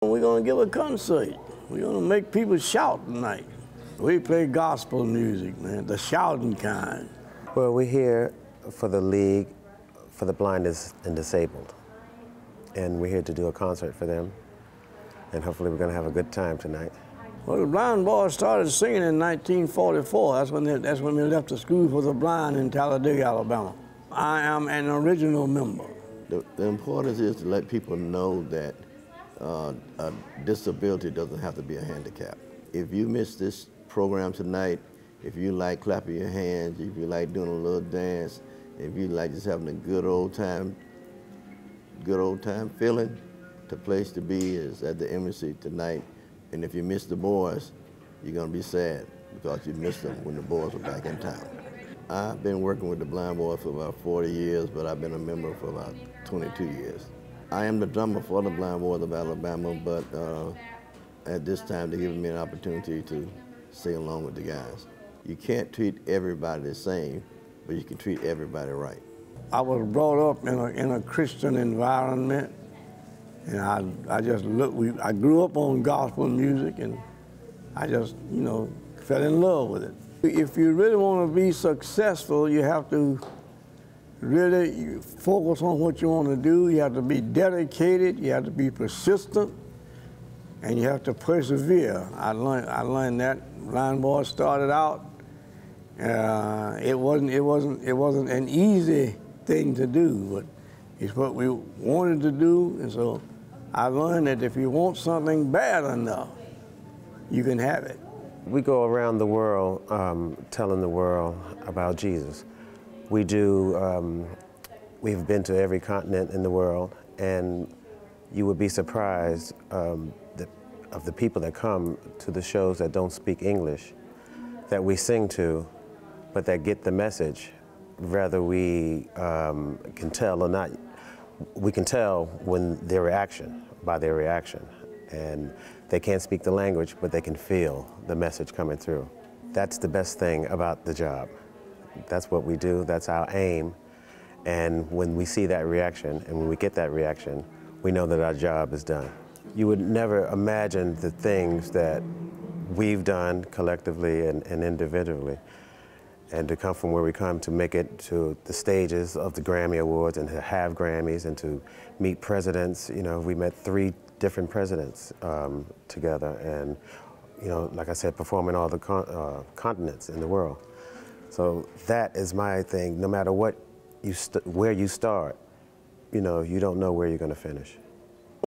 We're going to give a concert. We're going to make people shout tonight. We play gospel music, man, the shouting kind. Well, we're here for the League for the Blind and Disabled. And we're here to do a concert for them. And hopefully we're going to have a good time tonight. Well, the Blind Boys started singing in 1944. That's when they left the School for the Blind in Talladega, Alabama. I am an original member. The importance is to let people know that a disability doesn't have to be a handicap. If you miss this program tonight, if you like clapping your hands, if you like doing a little dance, if you like just having a good old time feeling, the place to be is at the embassy tonight. And if you miss the boys, you're gonna be sad because you missed them when the boys were back in town. I've been working with the Blind Boys for about 40 years, but I've been a member for about 22 years. I am the drummer for the Blind Boys of Alabama, but at this time they're giving me an opportunity to sing along with the guys. You can't treat everybody the same, but you can treat everybody right. I was brought up in a Christian environment, and I grew up on gospel music, and I just, fell in love with it. If you really want to be successful, you have to really focus on what you want to do. You have to be dedicated, you have to be persistent, and you have to persevere. I learned that. Blind Boys started out. It wasn't an easy thing to do, but it's what we wanted to do, and so I learned that if you want something bad enough, you can have it. We go around the world telling the world about Jesus. We've been to every continent in the world, and you would be surprised of the people that come to the shows that don't speak English, that we sing to, but that get the message, whether we can tell or not. We can tell by their reaction. And they can't speak the language, but they can feel the message coming through. That's the best thing about the job. That's what we do, that's our aim. And when we see that reaction, and when we get that reaction, we know that our job is done. You would never imagine the things that we've done collectively and individually, and to come from where we come to make it to the stages of the Grammy Awards and to have Grammys and to meet presidents. We met 3 different presidents together, and like I said, performing all the continents in the world. So that is my thing. No matter where you start, you don't know where you're going to finish.